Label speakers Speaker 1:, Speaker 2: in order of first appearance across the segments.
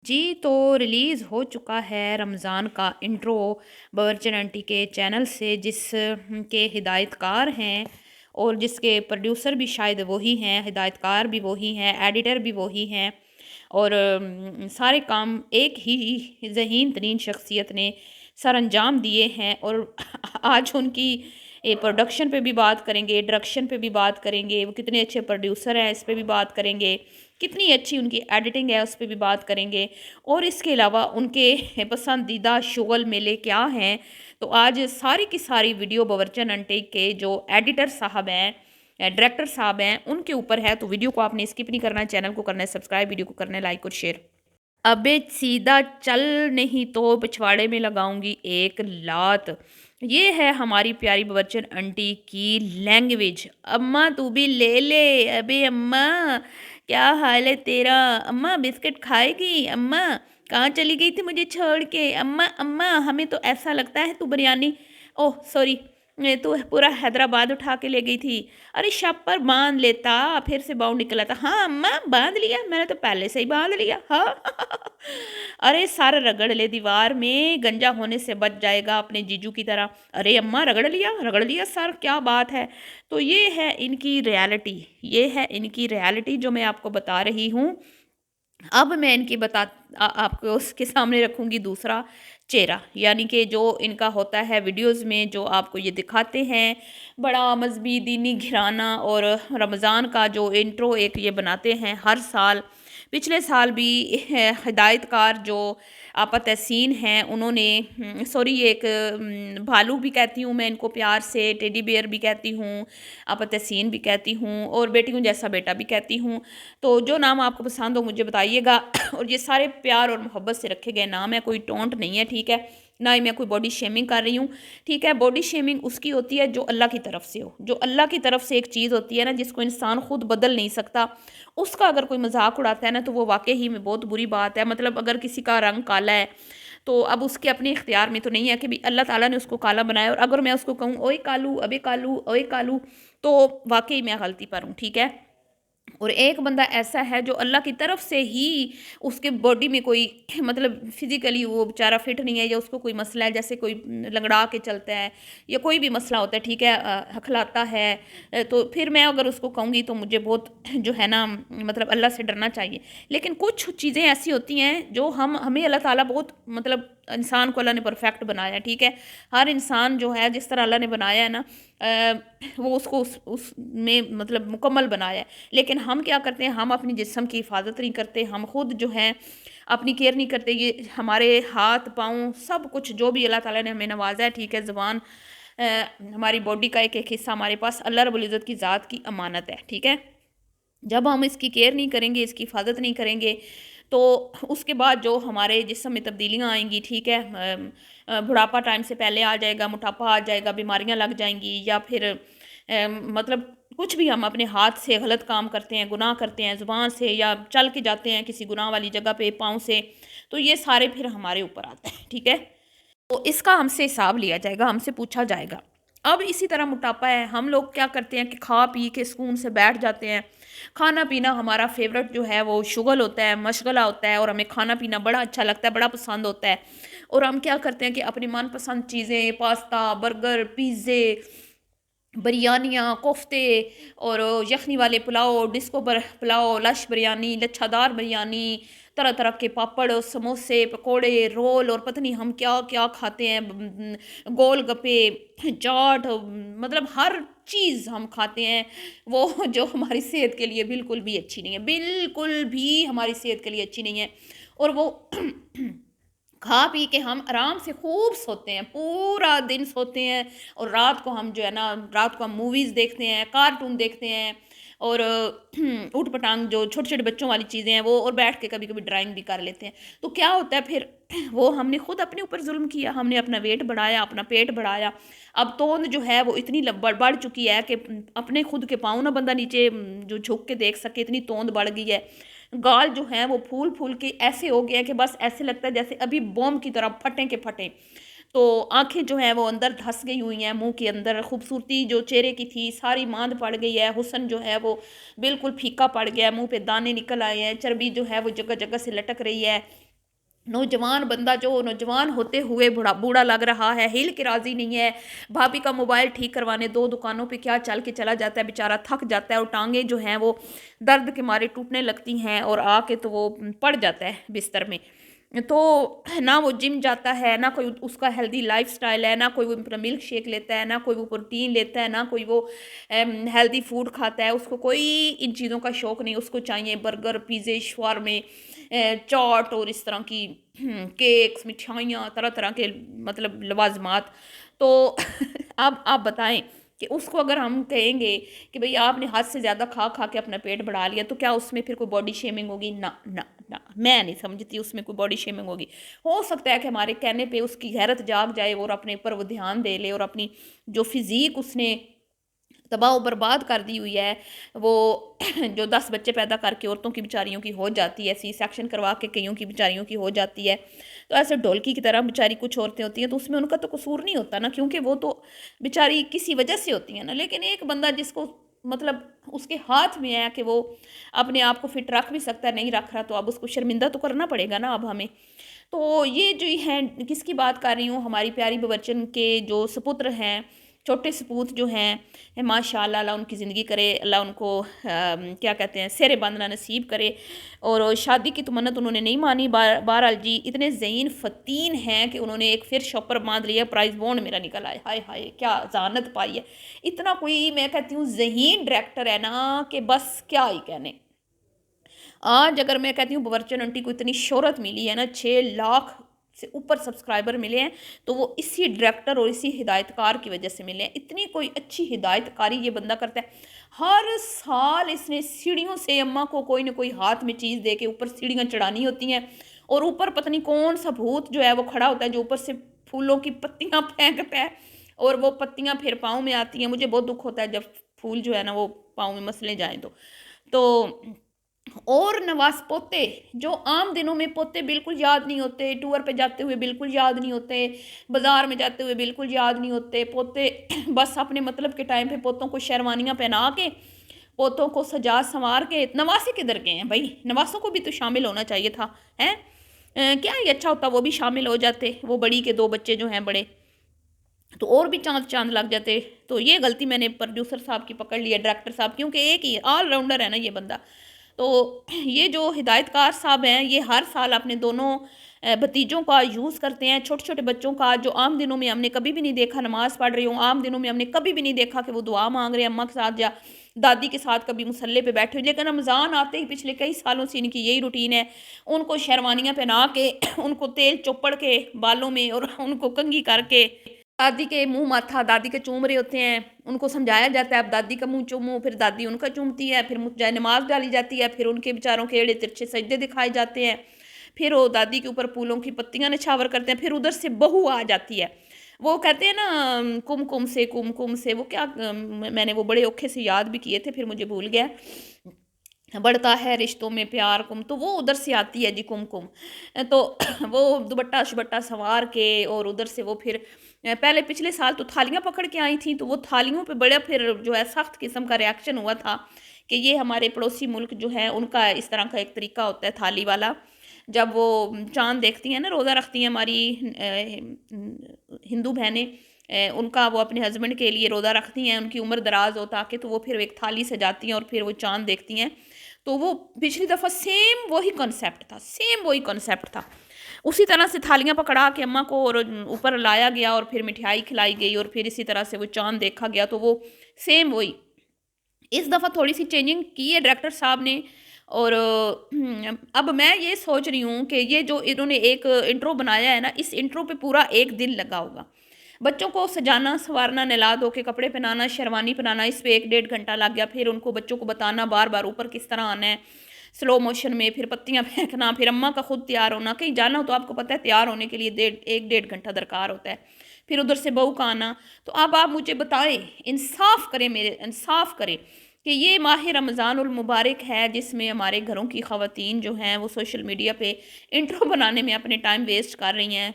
Speaker 1: जी, तो रिलीज़ हो चुका है रमज़ान का इंट्रो बावर्चन आंटी के चैनल से के हिदायतकार हैं और जिसके प्रोड्यूसर भी शायद वही हैं, हिदायतकार भी वही हैं, एडिटर भी वही हैं और सारे काम एक ही ज़हीन तरीन शख्सियत ने सरअंजाम दिए हैं और आज उनकी प्रोडक्शन पे भी बात करेंगे, डायरेक्शन पे भी बात करेंगे, वो कितने अच्छे प्रोड्यूसर हैं इस पे भी बात करेंगे, कितनी अच्छी उनकी एडिटिंग है उस पे भी बात करेंगे और इसके अलावा उनके पसंदीदा शुगल मेले क्या हैं। तो आज सारी की सारी वीडियो बावर्चन आंटी के जो एडिटर साहब हैं, डायरेक्टर साहब हैं, उनके ऊपर है। तो वीडियो को आपने स्किप नहीं करना है, चैनल को करना है सब्सक्राइब, वीडियो को करना है लाइक और शेयर। अबे सीधा चल, नहीं तो पिछवाड़े में लगाऊंगी एक लात। ये है हमारी प्यारी बच्चन आंटी की लैंग्वेज। अम्मा तू भी ले ले। अबे अम्मा क्या हाल है तेरा? अम्मा बिस्किट खाएगी? अम्मा कहाँ चली गई थी मुझे छोड़ के? अम्मा अम्मा हमें तो ऐसा लगता है तू बिरयानी, ओह सॉरी, तू पूरा हैदराबाद उठा के ले गई थी। अरे शब पर बांध लेता, फिर से बाउंड निकला था। हाँ अम्मा बांध लिया, मैंने तो पहले से ही बांध लिया। हाँ अरे सर रगड़ ले दीवार में, गंजा होने से बच जाएगा अपने जीजू की तरह। अरे अम्मा रगड़ लिया सर, क्या बात है। तो ये है इनकी रियलिटी, ये है इनकी रियलिटी जो मैं आपको बता रही हूँ। अब मैं इनकी आपको उसके सामने रखूँगी दूसरा चेहरा, यानी कि जो इनका होता है वीडियोज़ में जो आपको ये दिखाते हैं, बड़ा मज़हबी दीनी घराना और रमज़ान का जो इंट्रो एक ये बनाते हैं हर साल। पिछले साल भी हिदायतकार जो आपा तहसीन हैं उन्होंने सॉरी ये एक भालू भी कहती हूँ मैं इनको प्यार से, टेडी बियर भी कहती हूँ, आपा तहसीन भी कहती हूँ और बेटी हूँ जैसा बेटा भी कहती हूँ। तो जो नाम आपको पसंद हो मुझे बताइएगा और ये सारे प्यार और मोहब्बत से रखे गए नाम है, कोई टोंट नहीं है, ठीक है। ना ही मैं कोई बॉडी शेमिंग कर रही हूँ, ठीक है। बॉडी शेमिंग उसकी होती है जो अल्लाह की तरफ से हो, जो अल्लाह की तरफ से एक चीज़ होती है ना जिसको इंसान खुद बदल नहीं सकता, उसका अगर कोई मजाक उड़ाता है ना तो वो वाकई ही में बहुत बुरी बात है। मतलब अगर किसी का रंग काला है तो अब उसके अपने इख्तियार में तो नहीं है कि भी अल्लाह ताला ने उसको काला बनाया और अगर मैं उसको कहूँ ओए कालू, अबे कालू, ओए कालू, तो वाकई मैं गलती पर हूँ, ठीक है। और एक बंदा ऐसा है जो अल्लाह की तरफ से ही उसके बॉडी में कोई मतलब फिजिकली वो बेचारा फिट नहीं है या उसको कोई मसला है, जैसे कोई लंगड़ा के चलता है या कोई भी मसला होता है, ठीक है, हकलाता है, तो फिर मैं अगर उसको कहूँगी तो मुझे बहुत जो है ना मतलब अल्लाह से डरना चाहिए। लेकिन कुछ चीज़ें ऐसी होती हैं जो हमें अल्लाह ताला बहुत मतलब इंसान को अल्लाह ने परफेक्ट बनाया है, ठीक है। हर इंसान जो है जिस तरह अल्लाह ने बनाया है ना वो उसको उसमें मतलब मुकम्मल बनाया है। लेकिन हम क्या करते हैं, हम अपनी जिस्म की हिफाजत नहीं करते, हम खुद जो है अपनी केयर नहीं करते। ये हमारे हाथ पाँव सब कुछ जो भी अल्लाह ताला ने हमें नवाजा है, ठीक है। ज़ुबान हमारी बॉडी का एक एक हिस्सा हमारे पास अल्लाह रब्बुल इज़्ज़त की ज़ात की अमानत है, ठीक है। जब हम इसकी केयर नहीं करेंगे, इसकी हिफाजत नहीं करेंगे, तो उसके बाद जो हमारे जिस्म में तब्दीलियाँ आएंगी, ठीक है, बुढ़ापा टाइम से पहले आ जाएगा, मोटापा आ जाएगा, बीमारियाँ लग जाएंगी या फिर मतलब कुछ भी हम अपने हाथ से गलत काम करते हैं, गुनाह करते हैं ज़ुबान से या चल के जाते हैं किसी गुनाह वाली जगह पे पाँव से, तो ये सारे फिर हमारे ऊपर आते हैं, ठीक है। तो इसका हमसे हिसाब लिया जाएगा, हमसे पूछा जाएगा। अब इसी तरह मोटापा है, हम लोग क्या करते हैं कि खा पी के सुकून से बैठ जाते हैं। खाना पीना हमारा फेवरेट जो है वो शुगल होता है, मशगला होता है और हमें खाना पीना बड़ा अच्छा लगता है, बड़ा पसंद होता है। और हम क्या करते हैं कि अपनी मनपसंद चीज़ें, पास्ता, बर्गर, पिज़्ज़े, बिरयानियाँ, कोफ्ते और यखनी वाले पुलाव, डिस्को पर पुलाव, लश बिरयानी, लच्छादार बिरयानी, तरह तरह के पापड़, समोसे, पकोड़े, रोल और पता नहीं हम क्या क्या खाते हैं, गोल गप्पे, चाट, मतलब हर चीज़ हम खाते हैं वो जो हमारी सेहत के लिए बिल्कुल भी अच्छी नहीं है, बिल्कुल भी हमारी सेहत के लिए अच्छी नहीं है। और वो खा पी के हम आराम से खूब सोते हैं, पूरा दिन सोते हैं और रात को हम जो है ना रात को हम मूवीज़ देखते हैं, कार्टून देखते हैं और ऊट पटांग जो छोटे छोटे बच्चों वाली चीज़ें हैं वो, और बैठ के कभी कभी ड्राइंग भी कर लेते हैं। तो क्या होता है फिर वो हमने खुद अपने ऊपर जुल्म किया, हमने अपना वेट बढ़ाया, अपना पेट बढ़ाया। अब तोंद जो है वो इतनी बढ़ चुकी है कि अपने खुद के पाँव ना बंदा नीचे जो झुक के देख सके, इतनी तोंद बढ़ गई है। गाल जो है वो फूल फूल के ऐसे हो गया कि बस ऐसे लगता है जैसे अभी बॉम्ब की तरह फटें के फटें। तो आंखें जो हैं वो अंदर धंस गई हुई हैं, मुंह के अंदर खूबसूरती जो चेहरे की थी सारी मांद पड़ गई है, हुस्न जो है वो बिल्कुल फीका पड़ गया है, मुंह पे दाने निकल आए हैं, चर्बी जो है वो जगह जगह से लटक रही है। नौजवान बंदा जो नौजवान होते हुए बूढ़ा बूढ़ा लग रहा है, हिल के राज़ी नहीं है। भाभी का मोबाइल ठीक करवाने 2 दुकानों पे क्या चल के चला जाता है, बेचारा थक जाता है और टाँगें जो हैं वो दर्द के मारे टूटने लगती हैं और आके तो वो पड़ जाता है बिस्तर में। तो ना वो जिम जाता है, ना कोई उसका हेल्दी लाइफ़स्टाइल है, ना कोई वो अपना मिल्क शेक लेता है, ना कोई वो प्रोटीन लेता है, ना कोई वो हेल्दी फूड खाता है। उसको कोई इन चीज़ों का शौक नहीं, उसको चाहिए बर्गर, पिज़्ज़े, shawarma, चाट और इस तरह की केक्स, मिठाइयाँ, तरह-तरह के मतलब लवाज़मात। तो अब आप बताएँ कि उसको अगर हम कहेंगे कि भई आपने हद से ज़्यादा खा-खा के अपना पेट बढ़ा लिया, तो क्या उसमें फिर कोई बॉडी शेमिंग होगी? ना, ना, ना, मैं नहीं समझती उसमें कोई बॉडी शेमिंग होगी। हो सकता है कि हमारे कहने पे उसकी गैरत जाग जाए और अपने ऊपर वो ध्यान दे ले और अपनी जो फ़िज़ीक उसने तबाह बर्बाद कर दी हुई है, वो जो 10 बच्चे पैदा करके औरतों की बेचारियों की हो जाती है, सी सेक्शन करवा के कईयों की बेचारियों की हो जाती है। तो ऐसे ढोलकी की तरह बेचारी कुछ औरतें होती हैं, तो उसमें उनका तो कसूर नहीं होता ना, क्योंकि वो तो बेचारी किसी वजह से होती हैं ना। लेकिन एक बंदा जिसको मतलब उसके हाथ में है कि वो अपने आप को फिट रख भी सकता है, नहीं रख रहा, तो अब उसको शर्मिंदा तो करना पड़ेगा ना अब हमें। तो ये जो है किसकी बात कर रही हूँ, हमारी प्यारी बच्चन के जो सपुत्र हैं, छोटे सपूत जो हैं, माशाल्लाह, अल्लाह उनकी ज़िंदगी करे, अल्लाह उनको क्या कहते हैं सेरे बांधना नसीब करे। और शादी की तो मन्नत उन्होंने नहीं मानी। बहरहाल जी इतने ज़हीन फ़तीन हैं कि उन्होंने एक फिर शॉपर बांध लिया, प्राइज़ बॉन्ड मेरा निकल आया। हाय हाय क्या ज़ानत पाई है। इतना कोई मैं कहती हूँ ज़हीन डायरेक्टर है ना कि बस क्या ही कहने। आज अगर मैं कहती हूँ बवर्चन आंटी को इतनी शोहरत मिली है ना, 6 लाख से ऊपर सब्सक्राइबर मिले हैं, तो वो इसी डायरेक्टर और इसी हिदायतकार की वजह से मिले हैं। इतनी कोई अच्छी हिदायतकारी ये बंदा करता है। हर साल इसने सीढ़ियों से अम्मा को कोई ना कोई हाथ में चीज़ दे के ऊपर सीढ़ियाँ चढ़ानी होती हैं, और ऊपर पता नहीं कौन सा भूत जो है वो खड़ा होता है, जो ऊपर से फूलों की पत्तियाँ फेंकता है और वो पत्तियाँ फिर पाँव में आती हैं। मुझे बहुत दुख होता है जब फूल जो है ना वो पाँव में मसले जाएँ तो और नवास पोते जो आम दिनों में पोते बिल्कुल याद नहीं होते, टूर पे जाते हुए बिल्कुल याद नहीं होते, बाजार में जाते हुए बिल्कुल याद नहीं होते पोते। बस अपने मतलब के टाइम पे पोतों को शेरवानियाँ पहना के, पोतों को सजा संवार के, नवासे किधर गए हैं भाई? नवासों को भी तो शामिल होना चाहिए था, हैं? क्या ही अच्छा होता वो भी शामिल हो जाते, वो बड़ी के 2 बच्चे जो हैं बड़े, तो और भी चाँद चाँद लग जाते। तो ये गलती मैंने प्रोड्यूसर साहब की पकड़ ली है, डायरेक्टर साहब, क्योंकि एक ही ऑलराउंडर है ना ये बंदा। तो ये जो हिदायतकार साहब हैं, ये हर साल अपने दोनों भतीजों का यूज़ करते हैं, छोटे-छोटे बच्चों का, जो आम दिनों में हमने कभी भी नहीं देखा नमाज़ पढ़ रही हों, आम दिनों में हमने कभी भी नहीं देखा कि वो दुआ माँग रहे हैं अम्मा के साथ या दादी के साथ कभी मुसल्ले पे बैठे हुए। लेकिन रमज़ान आते ही पिछले कई सालों से इनकी यही रूटीन है, उनको शेरवानियाँ पहना के उनको तेल चोपड़ के बालों में और उनको कंघी करके दादी के मुँह माथा दादी के चूम रहे होते हैं, उनको समझाया जाता है अब दादी का मुँह चूमो, फिर दादी उनका चूमती है, फिर जाए नमाज़ डाली जाती है, फिर उनके बेचारों के एड़े तिरछे सजदे दिखाए जाते हैं, फिर वो दादी के ऊपर फूलों की पत्तियाँ निछावर करते हैं, फिर उधर से बहू आ जाती है। वो कहते हैं ना कुमकुम से वो क्या मैंने वो बड़े औखे से याद भी किए थे, फिर मुझे भूल गया। बढ़ता है रिश्तों में प्यार कुम, तो वो उधर से आती है जी कुमकुम। तो वो दुपट्टा-शुपट्टा संवार के और उधर से वो फिर पहले पिछले साल तो थालियाँ पकड़ के आई थी, तो वो थालियों पे बड़ा फिर जो है सख्त किस्म का रिएक्शन हुआ था कि ये हमारे पड़ोसी मुल्क जो है उनका इस तरह का एक तरीका होता है थाली वाला। जब वो चाँद देखती हैं ना, रोज़ा रखती हैं हमारी हिंदू बहनें, उनका वो अपने हस्बैंड के लिए रोज़ा रखती हैं, उनकी उम्र दराज हो ताकि, तो वो फिर एक थाली सजाती हैं और फिर वो चाँद देखती हैं। तो वो पिछली दफ़ा सेम वही कॉन्सेप्ट था, सेम वही कॉन्सेप्ट था। उसी तरह से थालियाँ पकड़ा के अम्मा को और ऊपर लाया गया और फिर मिठाई खिलाई गई और फिर इसी तरह से वो चाँद देखा गया, तो वो सेम वही। इस दफ़ा थोड़ी-सी चेंजिंग की है डायरेक्टर साहब ने। और अब मैं ये सोच रही हूँ कि ये जो इन्होंने एक इंट्रो बनाया है ना, इस इंट्रो पे पूरा 1 दिन लगा होगा। बच्चों को सजाना, संवारना, नहला धो के कपड़े पहनाना, शेरवानी पहनाना, इस पे 1 डेढ़ घंटा लग गया। फिर उनको बच्चों को बताना बार-बार ऊपर किस तरह आना है, स्लो मोशन में, फिर पत्तियाँ फेंकना, फिर अम्मा का खुद तैयार होना। कहीं जाना हो तो आपको पता है तैयार होने के लिए 1 डेढ़ घंटा दरकार होता है। फिर उधर से बहू का आना। तो अब आप मुझे बताएँ, इंसाफ़ करें कि ये माह रमज़ानुल मुबारक है जिसमें हमारे घरों की ख़वातीन जो हैं वो सोशल मीडिया पे इंट्रो बनाने में अपने टाइम वेस्ट कर रही हैं,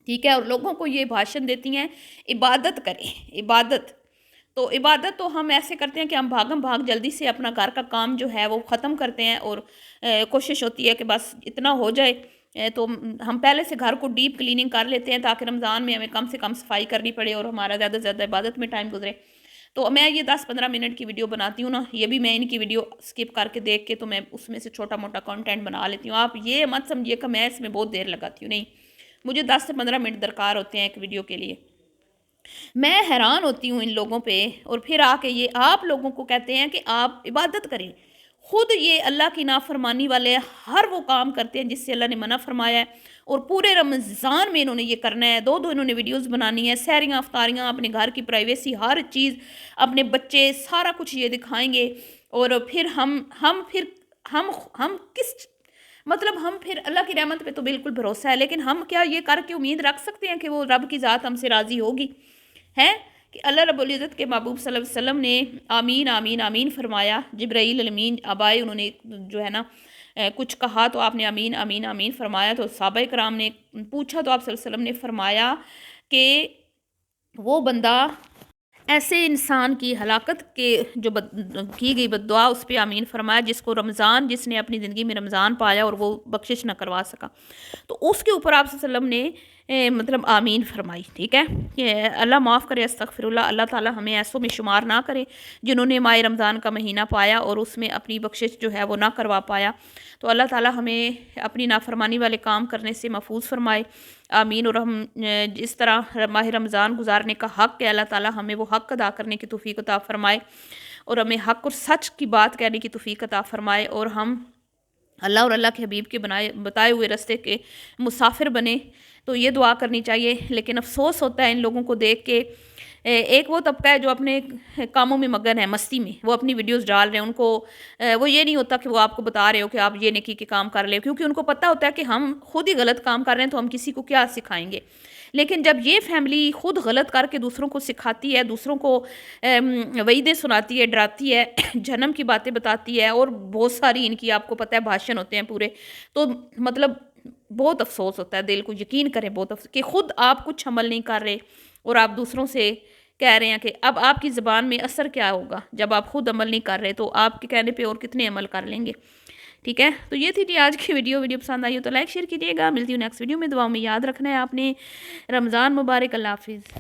Speaker 1: ठीक है? और लोगों को ये भाषण देती हैं इबादत करें, इबादत। तो इबादत तो हम ऐसे करते हैं कि हम भागम-भाग जल्दी से अपना घर का काम जो है वो ख़त्म करते हैं और कोशिश होती है कि बस इतना हो जाए تو ہم پہلے سے گھر کو ڈیپ کلیننگ کر لیتے ہیں تاکہ رمضان میں ہمیں کم سے کم صفائی کرنی پڑے اور ہمارا زیادہ سے زیادہ عبادت میں ٹائم گزرے. تو میں یہ 10-15 منٹ کی ویڈیو بناتی ہوں نا، یہ بھی میں ان کی ویڈیو اسکپ کر کے دیکھ کے تو میں اس میں سے چھوٹا موٹا کانٹینٹ بنا لیتی ہوں. آپ یہ مت سمجھیے کہ میں اس میں بہت دیر لگاتی ہوں، نہیں، مجھے 10 سے 15 منٹ درکار ہوتے ہیں ایک ویڈیو کے لیے. میں حیران ہوتی ہوں ان لوگوں پہ، اور پھر آ کے یہ آپ لوگوں کو کہتے ہیں کہ آپ عبادت کریں. خود یہ اللہ کی نافرمانی والے ہر وہ کام کرتے ہیں جس سے اللہ نے منع فرمایا ہے، اور پورے رمضان میں انہوں نے یہ کرنا ہے. دو انہوں نے ویڈیوز بنانی ہے، سحریاں افطاریاں، اپنے گھر کی پرائیویسی، ہر چیز، اپنے بچے، سارا کچھ یہ دکھائیں گے. اور پھر ہم کس مطلب ہم پھر اللہ کی رحمت پہ تو بالکل بھروسہ ہے، لیکن ہم کیا یہ کر کے امید رکھ سکتے ہیں کہ وہ رب کی ذات ہم سے راضی ہوگی؟ ہے کہ اللہ رب العزت کے محبوب صلی اللہ علیہ وسلم نے آمین آمین آمین فرمایا. جبرائیل امین اب آئے، انہوں نے جو ہے نا کچھ کہا تو آپ نے آمین آمین آمین فرمایا. تو صحابہ کرام نے پوچھا تو آپ صلی اللہ علیہ وسلم نے فرمایا کہ وہ بندہ ایسے انسان کی ہلاکت کے جو کی گئی بد دعا اس پہ آمین فرمایا جس نے اپنی زندگی میں رمضان پایا اور وہ بخشش نہ کروا سکا. تو اس کے اوپر آپ صلی اللہ علیہ وسلم نے مطلب آمین فرمائی. ٹھیک ہے کہ اللہ معاف کرے، استغفر اللہ، اللہ تعالیٰ ہمیں ایسوں میں شمار نہ کرے جنہوں نے ماہ رمضان کا مہینہ پایا اور اس میں اپنی بخشش جو ہے وہ نہ کروا پایا. تو اللہ تعالیٰ ہمیں اپنی نافرمانی والے کام کرنے سے محفوظ فرمائے، آمین. اور ہم جس طرح ماہ رمضان گزارنے کا حق ہے، اللہ تعالیٰ ہمیں وہ حق ادا کرنے کی توفیق عطا فرمائے، اور ہمیں حق اور سچ کی بات کہنے کی توفیق عطا فرمائے، اور ہم اللہ اور اللہ کے حبیب کے بتائے ہوئے راستے کے مسافر بنے. تو یہ دعا کرنی چاہیے. لیکن افسوس ہوتا ہے ان لوگوں کو دیکھ کے، ایک وہ طبقہ ہے جو اپنے کاموں میں مگن ہے، مستی میں، وہ اپنی ویڈیوز ڈال رہے ہیں. ان کو وہ یہ نہیں ہوتا کہ وہ آپ کو بتا رہے ہو کہ آپ یہ نیکی کے کام کر لیں، کیونکہ ان کو پتہ ہوتا ہے کہ ہم خود ہی غلط کام کر رہے ہیں تو ہم کسی کو کیا سکھائیں گے. لیکن جب یہ فیملی خود غلط کر کے دوسروں کو سکھاتی ہے، دوسروں کو وعیدیں سناتی ہے، ڈراتی ہے، جہنم کی باتیں بتاتی ہے، اور بہت ساری ان کی آپ کو پتہ ہے بھاشن ہوتے ہیں پورے، تو مطلب بہت افسوس ہوتا ہے، دل کو یقین کریں بہت افسوس کہ خود آپ کچھ عمل نہیں کر رہے اور آپ دوسروں سے کہہ رہے ہیں کہ اب آپ کی زبان میں اثر کیا ہوگا جب آپ خود عمل نہیں کر رہے، تو آپ کے کہنے پہ اور کتنے عمل کر لیں گے. ٹھیک ہے، تو یہ تھی آج کی ویڈیو پسند آئی ہو تو لائک شیئر کیجیے گا. ملتی ہوں نیکسٹ ویڈیو میں. دعاؤں میں یاد رکھنا ہے آپ نے. رمضان مبارک. اللہ حافظ.